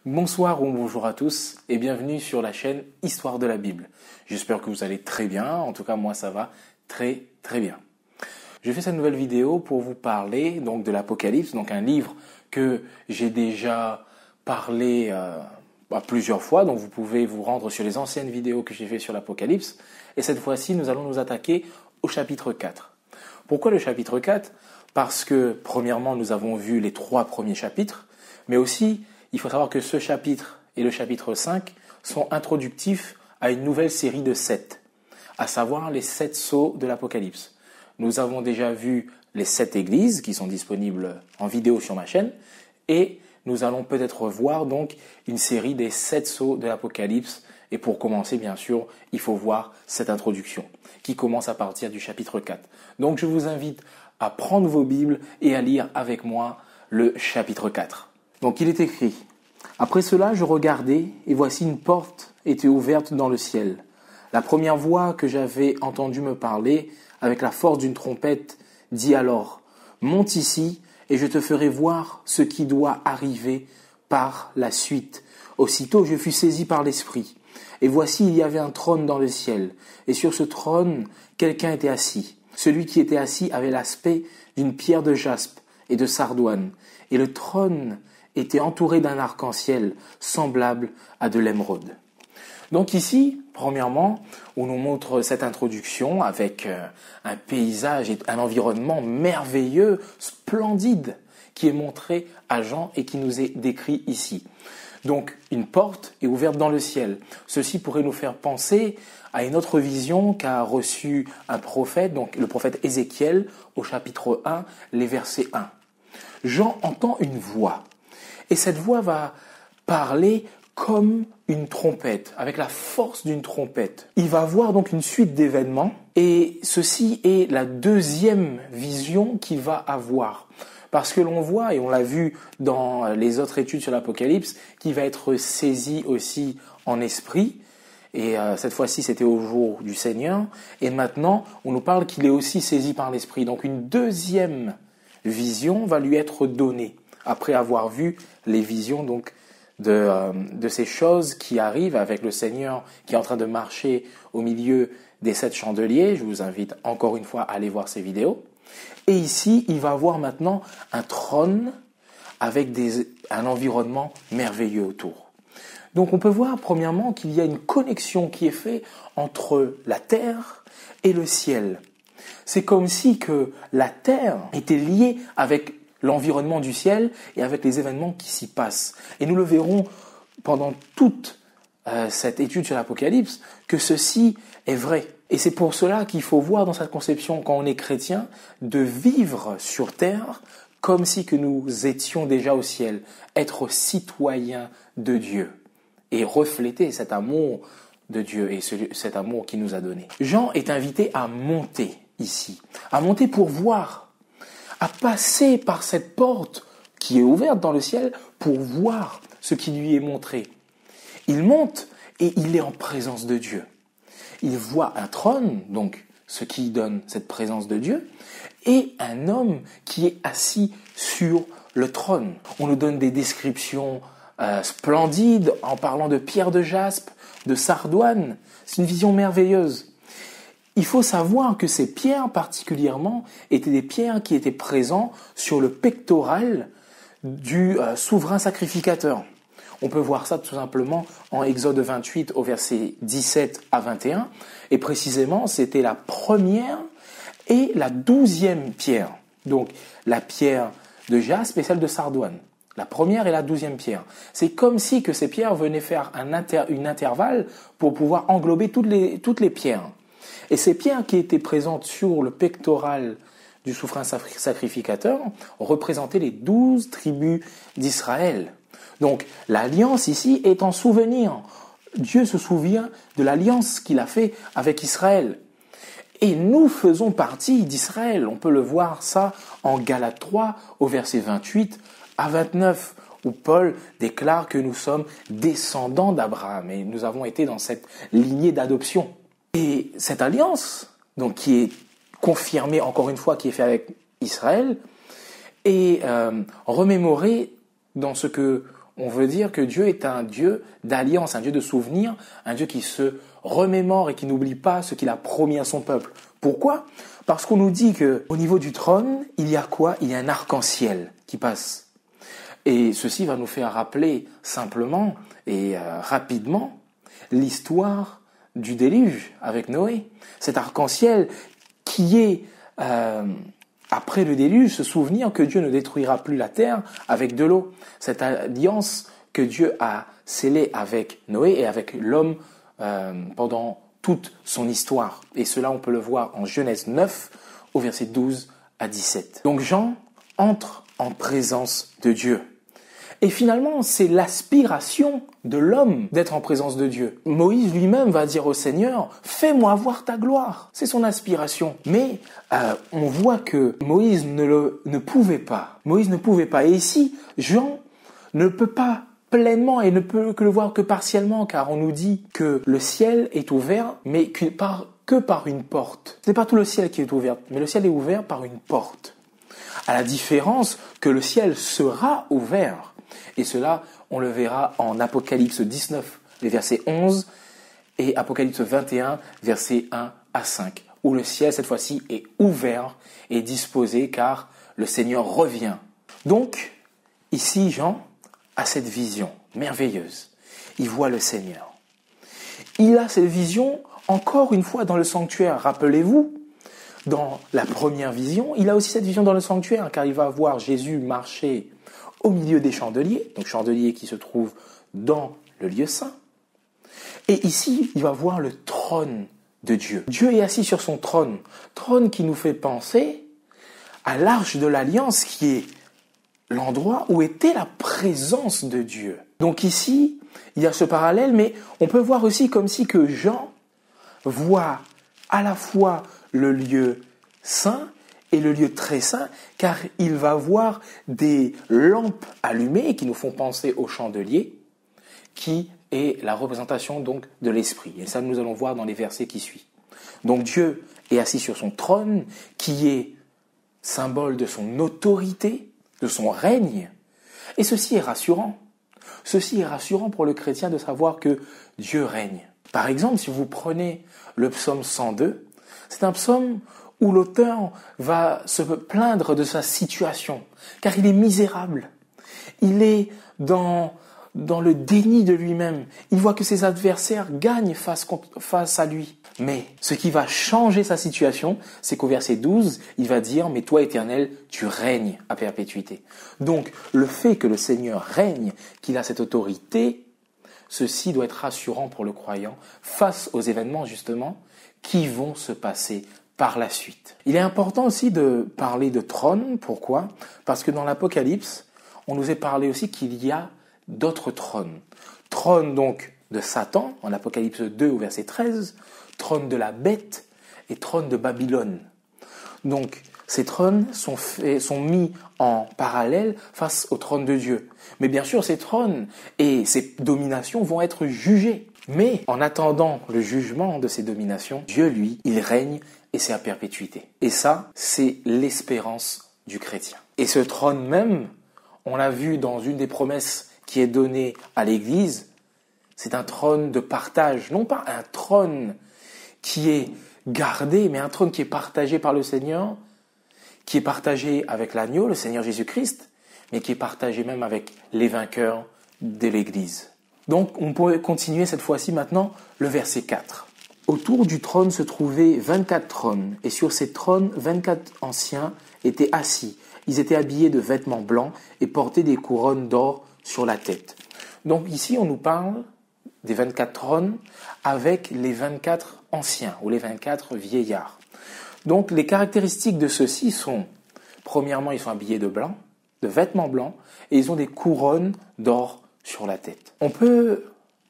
Bonsoir ou bonjour à tous et bienvenue sur la chaîne Histoire de la Bible. J'espère que vous allez très bien, en tout cas moi ça va très bien. Je fais cette nouvelle vidéo pour vous parler donc de l'Apocalypse, donc un livre que j'ai déjà parlé plusieurs fois, donc vous pouvez vous rendre sur les anciennes vidéos que j'ai fait sur l'Apocalypse. Et cette fois-ci, nous allons nous attaquer au chapitre 4. Pourquoi le chapitre 4 ? Parce que, premièrement, nous avons vu les 3 premiers chapitres, mais aussi, il faut savoir que ce chapitre et le chapitre 5 sont introductifs à une nouvelle série de 7, à savoir les 7 sceaux de l'Apocalypse. Nous avons déjà vu les 7 églises qui sont disponibles en vidéo sur ma chaîne, et nous allons peut-être voir donc une série des 7 sceaux de l'Apocalypse. Et pour commencer, bien sûr, il faut voir cette introduction qui commence à partir du chapitre 4. Donc je vous invite à prendre vos Bibles et à lire avec moi le chapitre 4. Donc il est écrit: « Après cela, je regardai, et voici une porte était ouverte dans le ciel. La première voix que j'avais entendue me parler, avec la force d'une trompette, dit alors: Monte ici, et je te ferai voir ce qui doit arriver par la suite. Aussitôt je fus saisi par l'Esprit. Et voici, il y avait un trône dans le ciel, et sur ce trône, quelqu'un était assis. Celui qui était assis avait l'aspect d'une pierre de jaspe et de sardoine, et le trône était entouré d'un arc-en-ciel semblable à de l'émeraude. » Donc ici, premièrement, on nous montre cette introduction avec un paysage et un environnement merveilleux, splendide, qui est montré à Jean et qui nous est décrit ici. Donc, une porte est ouverte dans le ciel. Ceci pourrait nous faire penser à une autre vision qu'a reçue un prophète, donc le prophète Ézéchiel, au chapitre 1, les versets 1. Jean entend une voix, et cette voix va parler comme une trompette, avec la force d'une trompette. Il va voir donc une suite d'événements, et ceci est la deuxième vision qu'il va avoir. Parce que l'on voit, et on l'a vu dans les autres études sur l'Apocalypse, qu'il va être saisi aussi en esprit. Et cette fois-ci, c'était au jour du Seigneur. Et maintenant, on nous parle qu'il est aussi saisi par l'esprit. Donc une deuxième vision va lui être donnée, après avoir vu les visions donc de ces choses qui arrivent avec le Seigneur qui est en train de marcher au milieu des 7 chandeliers. Je vous invite encore une fois à aller voir ces vidéos. Et ici, il va voir maintenant un trône avec un environnement merveilleux autour. Donc on peut voir premièrement qu'il y a une connexion qui est faite entre la terre et le ciel. C'est comme si que la terre était liée avec l'environnement du ciel et avec les événements qui s'y passent. Et nous le verrons pendant toute cette étude sur l'Apocalypse que ceci est vrai. Et c'est pour cela qu'il faut voir dans cette conception, quand on est chrétien, de vivre sur terre comme si que nous étions déjà au ciel, être citoyens de Dieu et refléter cet amour de Dieu et cet amour qu'il nous a donné. Jean est invité à monter ici, à monter pour voir, à passer par cette porte qui est ouverte dans le ciel pour voir ce qui lui est montré. Il monte et il est en présence de Dieu. Il voit un trône, donc ce qui donne cette présence de Dieu, et un homme qui est assis sur le trône. On nous donne des descriptions splendides en parlant de pierre de jaspe, de sardoine. C'est une vision merveilleuse. Il faut savoir que ces pierres particulièrement étaient des pierres qui étaient présentes sur le pectoral du souverain sacrificateur. On peut voir ça tout simplement en Exode 28 au verset 17 à 21. Et précisément, c'était la première et la 12e pierre. Donc, la pierre de jaspe et celle de sardoine. La première et la 12e pierre. C'est comme si que ces pierres venaient faire une intervalle pour pouvoir englober toutes les pierres. Et ces pierres qui étaient présentes sur le pectoral du souverain sacrificateur représentaient les 12 tribus d'Israël. Donc, l'alliance ici est en souvenir. Dieu se souvient de l'alliance qu'il a fait avec Israël. Et nous faisons partie d'Israël. On peut le voir ça en Galates 3 au verset 28 à 29, où Paul déclare que nous sommes descendants d'Abraham et nous avons été dans cette lignée d'adoption. Et cette alliance, donc qui est confirmée encore une fois, qui est faite avec Israël, est remémorée dans ce que on veut dire que Dieu est un Dieu d'alliance, un Dieu de souvenir, un Dieu qui se remémore et qui n'oublie pas ce qu'il a promis à son peuple. Pourquoi ? Parce qu'on nous dit qu'au niveau du trône, il y a quoi ? Il y a un arc-en-ciel qui passe. Et ceci va nous faire rappeler simplement et rapidement l'histoire du déluge avec Noé. Cet arc-en-ciel qui est, après le déluge, se souvenir que Dieu ne détruira plus la terre avec de l'eau. Cette alliance que Dieu a scellée avec Noé et avec l'homme pendant toute son histoire. Et cela, on peut le voir en Genèse 9, au verset 12 à 17. Donc Jean entre en présence de Dieu. Et finalement, c'est l'aspiration de l'homme d'être en présence de Dieu. Moïse lui-même va dire au Seigneur, « Fais-moi voir ta gloire ». C'est son aspiration. Mais on voit que Moïse ne pouvait pas. Moïse ne pouvait pas. Et ici, Jean ne peut pas pleinement et ne peut que le voir que partiellement, car on nous dit que le ciel est ouvert, mais que par une porte. Ce n'est pas tout le ciel qui est ouvert, mais le ciel est ouvert par une porte. À la différence que le ciel sera ouvert. Et cela, on le verra en Apocalypse 19, les versets 11, et Apocalypse 21, versets 1 à 5, où le ciel, cette fois-ci, est ouvert et disposé, car le Seigneur revient. Donc, ici, Jean a cette vision merveilleuse. Il voit le Seigneur. Il a cette vision, encore une fois, dans le sanctuaire. Rappelez-vous, dans la première vision, il a aussi cette vision dans le sanctuaire, car il va voir Jésus marcher au milieu des chandeliers, donc chandeliers qui se trouvent dans le lieu saint. Et ici, il va voir le trône de Dieu. Dieu est assis sur son trône, trône qui nous fait penser à l'arche de l'Alliance, qui est l'endroit où était la présence de Dieu. Donc ici, il y a ce parallèle, mais on peut voir aussi comme si que Jean voit à la fois le lieu saint et le lieu très saint, car il va voir des lampes allumées qui nous font penser au chandelier, qui est la représentation donc de l'esprit. Et ça, nous allons voir dans les versets qui suivent. Donc Dieu est assis sur son trône, qui est symbole de son autorité, de son règne. Et ceci est rassurant. Ceci est rassurant pour le chrétien de savoir que Dieu règne. Par exemple, si vous prenez le psaume 102, c'est un psaume où l'auteur va se plaindre de sa situation, car il est misérable. Il est dans le déni de lui-même. Il voit que ses adversaires gagnent face à lui. Mais ce qui va changer sa situation, c'est qu'au verset 12, il va dire « Mais toi, Éternel, tu règnes à perpétuité ». Donc, le fait que le Seigneur règne, qu'il a cette autorité, ceci doit être rassurant pour le croyant face aux événements, justement, qui vont se passer par la suite. Il est important aussi de parler de trône. Pourquoi ? Parce que dans l'Apocalypse, on nous est parlé aussi qu'il y a d'autres trônes. Trône donc de Satan, en Apocalypse 2 au verset 13, trône de la bête et trône de Babylone. Donc ces trônes sont mis en parallèle face au trône de Dieu. Mais bien sûr, ces trônes et ces dominations vont être jugés. Mais en attendant le jugement de ces dominations, Dieu, lui, il règne et c'est à perpétuité. Et ça, c'est l'espérance du chrétien. Et ce trône même, on l'a vu dans une des promesses qui est donnée à l'Église, c'est un trône de partage, non pas un trône qui est gardé, mais un trône qui est partagé par le Seigneur, qui est partagé avec l'agneau, le Seigneur Jésus-Christ, mais qui est partagé même avec les vainqueurs de l'Église. Donc, on pourrait continuer cette fois-ci maintenant le verset 4. Autour du trône se trouvaient 24 trônes, et sur ces trônes, 24 anciens étaient assis. Ils étaient habillés de vêtements blancs et portaient des couronnes d'or sur la tête. Donc ici, on nous parle des 24 trônes avec les 24 anciens ou les 24 vieillards. Donc les caractéristiques de ceux-ci sont, premièrement, ils sont habillés de blanc, de vêtements blancs, et ils ont des couronnes d'or sur la tête. On peut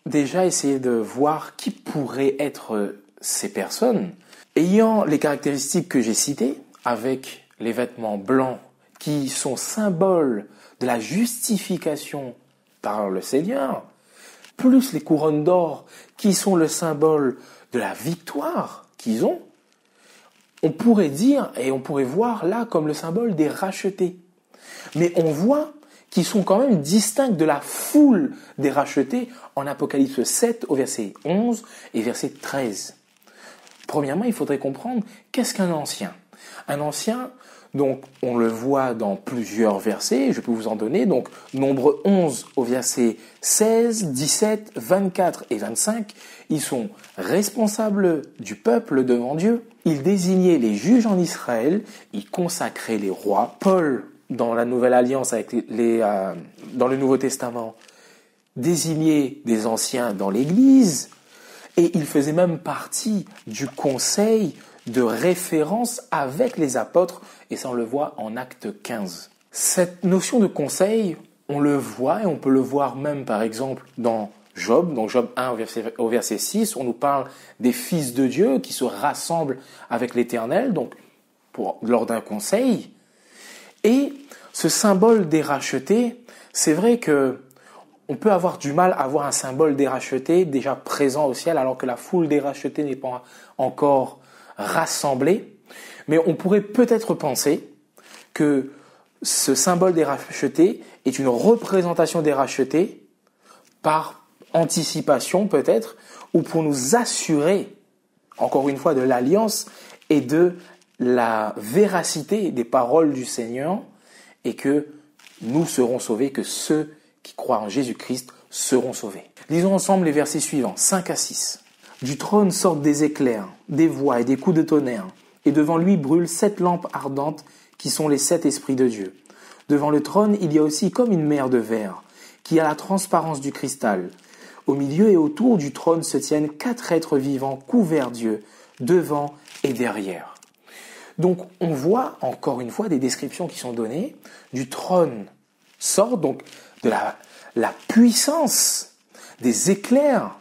déjà essayer de voir qui pourraient être ces personnes. Ayant les caractéristiques que j'ai citées, avec les vêtements blancs qui sont symboles de la justification par le Seigneur, plus les couronnes d'or qui sont le symbole de la victoire qu'ils ont, on pourrait dire et on pourrait voir là comme le symbole des rachetés. Mais on voit qui sont quand même distinctes de la foule des rachetés en Apocalypse 7 au verset 11 et verset 13. Premièrement, il faudrait comprendre qu'est-ce qu'un ancien. Un ancien, donc on le voit dans plusieurs versets, je peux vous en donner, donc Nombre 11 au verset 16, 17, 24 et 25, ils sont responsables du peuple devant Dieu, ils désignaient les juges en Israël, ils consacraient les rois. Paul, dans la Nouvelle Alliance avec dans le Nouveau Testament, désignait des anciens dans l'Église, et ils faisaient même partie du conseil de référence avec les apôtres, et ça on le voit en Acte 15. Cette notion de conseil, on le voit, et on peut le voir même par exemple dans Job, donc Job 1 au verset 6, on nous parle des fils de Dieu qui se rassemblent avec l'Éternel, donc lors d'un conseil. Et ce symbole des rachetés, c'est vrai que on peut avoir du mal à voir un symbole des rachetés déjà présent au ciel, alors que la foule des rachetés n'est pas encore rassemblée. Mais on pourrait peut-être penser que ce symbole des rachetés est une représentation des rachetés par anticipation peut-être, ou pour nous assurer, encore une fois, de l'alliance et de la véracité des paroles du Seigneur, et que nous serons sauvés, que ceux qui croient en Jésus-Christ seront sauvés. Lisons ensemble les versets suivants, 5 à 6. Du trône sortent des éclairs, des voix et des coups de tonnerre, et devant lui brûlent 7 lampes ardentes qui sont les 7 esprits de Dieu. Devant le trône, il y a aussi comme une mer de verre, qui a la transparence du cristal. Au milieu et autour du trône se tiennent 4 êtres vivants couverts d'yeux, devant et derrière. Donc on voit encore une fois des descriptions qui sont données. Du trône sort donc de la puissance, des éclairs,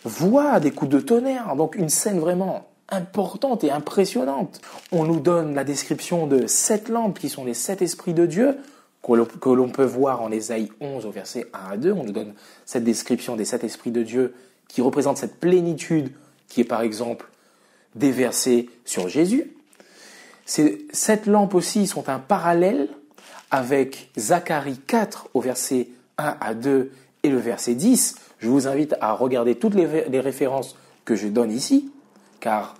voix, des coups de tonnerre. Donc une scène vraiment importante et impressionnante. On nous donne la description de 7 lampes qui sont les 7 esprits de Dieu, que l'on peut voir en Ésaïe 11 au verset 1 à 2. On nous donne cette description des 7 esprits de Dieu qui représente cette plénitude qui est par exemple déversée sur Jésus. Ces 7 lampes aussi sont un parallèle avec Zacharie 4 au verset 1 à 2 et le verset 10. Je vous invite à regarder toutes les références que je donne ici, car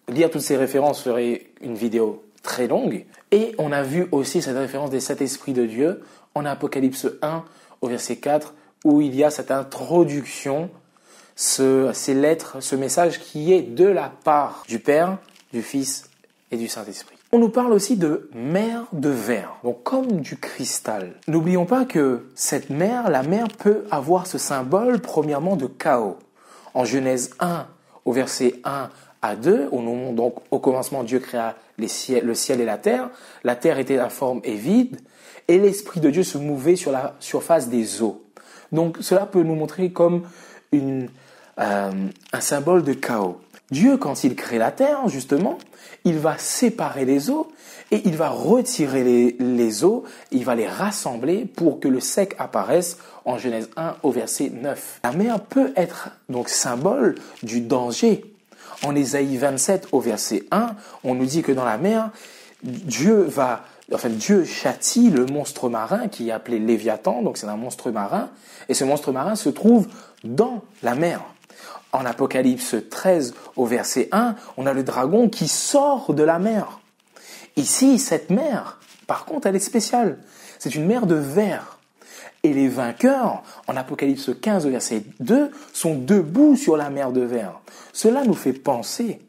lire toutes ces références ferait une vidéo très longue. Et on a vu aussi cette référence des 7 esprits de Dieu en Apocalypse 1 au verset 4, où il y a cette introduction, ces lettres, ce message qui est de la part du Père, du Fils et du Saint-Esprit. On nous parle aussi de mer de verre, donc comme du cristal. N'oublions pas que cette mer, la mer peut avoir ce symbole premièrement de chaos. En Genèse 1 au verset 1 à 2, on nous montre donc au commencement Dieu créa le ciel et la terre était informe et vide, et l'Esprit de Dieu se mouvait sur la surface des eaux. Donc cela peut nous montrer comme un symbole de chaos. Dieu, quand il crée la terre, justement, il va séparer les eaux et il va retirer les eaux, il va les rassembler pour que le sec apparaisse en Genèse 1 au verset 9. La mer peut être donc symbole du danger. En Ésaïe 27 au verset 1, on nous dit que dans la mer, Dieu châtie le monstre marin qui est appelé Léviathan, donc c'est un monstre marin, et ce monstre marin se trouve dans la mer. En Apocalypse 13 au verset 1, on a le dragon qui sort de la mer. Ici, cette mer, par contre, elle est spéciale. C'est une mer de verre. Et les vainqueurs, en Apocalypse 15 au verset 2, sont debout sur la mer de verre. Cela nous fait penser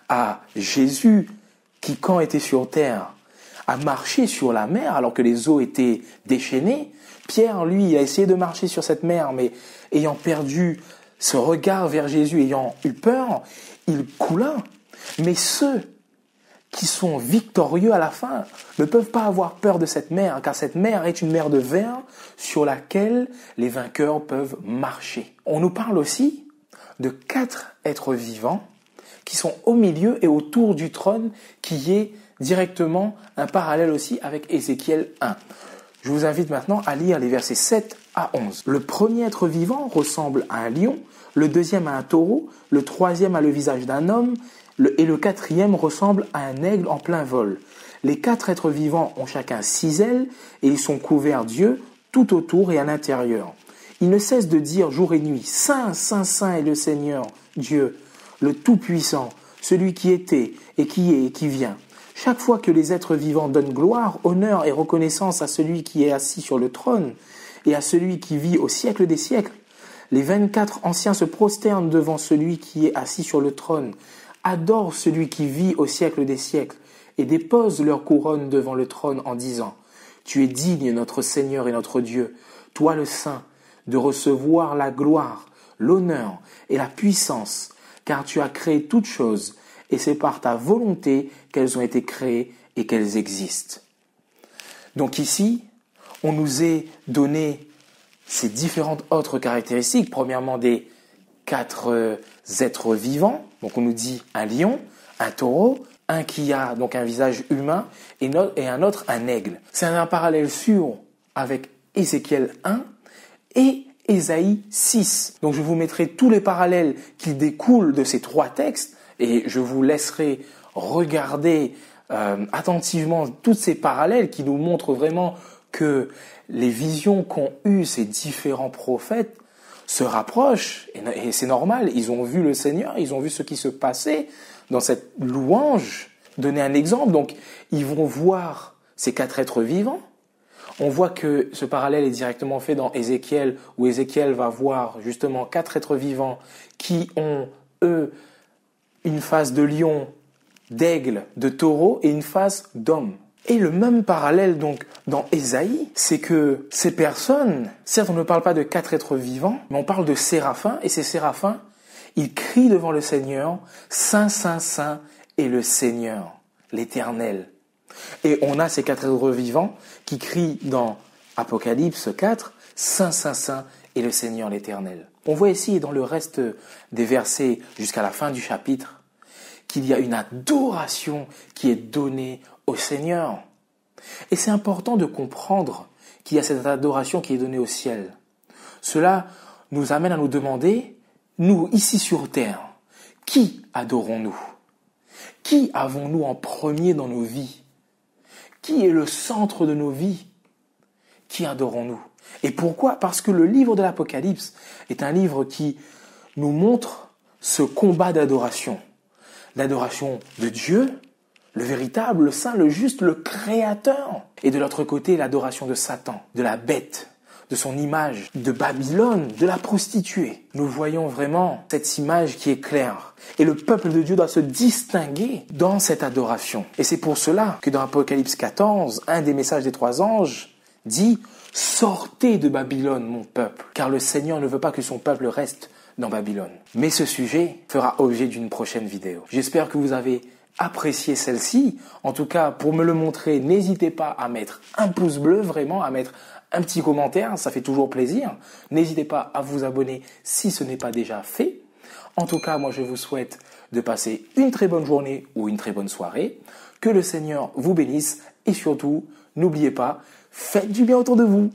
à Jésus qui, quand était sur terre, a marché sur la mer alors que les eaux étaient déchaînées. Pierre, lui, a essayé de marcher sur cette mer, mais ayant perdu ce regard vers Jésus, ayant eu peur, il coula. Mais ceux qui sont victorieux à la fin ne peuvent pas avoir peur de cette mer, car cette mer est une mer de verre sur laquelle les vainqueurs peuvent marcher. On nous parle aussi de 4 êtres vivants qui sont au milieu et autour du trône, qui est directement un parallèle aussi avec Ézéchiel 1. Je vous invite maintenant à lire les versets 7 à 11. Le premier être vivant ressemble à un lion, le deuxième à un taureau, le troisième a le visage d'un homme, et le quatrième ressemble à un aigle en plein vol. Les 4 êtres vivants ont chacun 6 ailes et ils sont couverts d'yeux tout autour et à l'intérieur. Ils ne cessent de dire jour et nuit, Saint, Saint, Saint est le Seigneur, Dieu, le Tout-Puissant, celui qui était et qui est et qui vient. Chaque fois que les êtres vivants donnent gloire, honneur et reconnaissance à celui qui est assis sur le trône et à celui qui vit au siècle des siècles, les 24 anciens se prosternent devant celui qui est assis sur le trône, adorent celui qui vit au siècle des siècles et déposent leur couronne devant le trône en disant « Tu es digne, notre Seigneur et notre Dieu, toi le Saint, de recevoir la gloire, l'honneur et la puissance, car tu as créé toutes choses, et c'est par ta volonté qu'elles ont été créées et qu'elles existent. » Donc ici, on nous est donné ces différentes autres caractéristiques. Premièrement, des 4 êtres vivants. Donc on nous dit un lion, un taureau, un qui a donc un visage humain et un autre un aigle. C'est un parallèle sûr avec Ézéchiel 1 et Ésaïe 6. Donc je vous mettrai tous les parallèles qui découlent de ces 3 textes et je vous laisserai regarder attentivement tous ces parallèles qui nous montrent vraiment que les visions qu'ont eues ces différents prophètes se rapprochent, et c'est normal, ils ont vu le Seigneur, ils ont vu ce qui se passait dans cette louange. Donner un exemple, donc ils vont voir ces 4 êtres vivants. On voit que ce parallèle est directement fait dans Ézéchiel, où Ézéchiel va voir justement 4 êtres vivants qui ont, eux, une face de lion, d'aigle, de taureau et une face d'homme. Et le même parallèle donc dans Ésaïe, c'est que ces personnes, certes on ne parle pas de 4 êtres vivants, mais on parle de séraphins, et ces séraphins, ils crient devant le Seigneur, Saint, Saint, Saint est le Seigneur, l'Éternel. Et on a ces 4 êtres vivants qui crient dans Apocalypse 4, Saint, Saint, Saint est le Seigneur, l'Éternel. On voit ici dans le reste des versets jusqu'à la fin du chapitre qu'il y a une adoration qui est donnée au Seigneur. Et c'est important de comprendre qu'il y a cette adoration qui est donnée au ciel. Cela nous amène à nous demander, nous, ici sur terre, qui adorons-nous? Qui avons-nous en premier dans nos vies? Qui est le centre de nos vies? Qui adorons-nous? Et pourquoi? Parce que le livre de l'Apocalypse est un livre qui nous montre ce combat d'adoration. L'adoration de Dieu, le véritable, le saint, le juste, le créateur. Et de l'autre côté, l'adoration de Satan, de la bête, de son image, de Babylone, de la prostituée. Nous voyons vraiment cette image qui est claire. Et le peuple de Dieu doit se distinguer dans cette adoration. Et c'est pour cela que dans Apocalypse 14, un des messages des 3 anges dit « Sortez de Babylone, mon peuple, car le Seigneur ne veut pas que son peuple reste dans Babylone. » Mais ce sujet fera objet d'une prochaine vidéo. J'espère que vous avez apprécié celle-ci. En tout cas, pour me le montrer, n'hésitez pas à mettre un pouce bleu, vraiment, à mettre un petit commentaire, ça fait toujours plaisir. N'hésitez pas à vous abonner si ce n'est pas déjà fait. En tout cas, moi je vous souhaite de passer une très bonne journée ou une très bonne soirée. Que le Seigneur vous bénisse et surtout, n'oubliez pas, faites du bien autour de vous.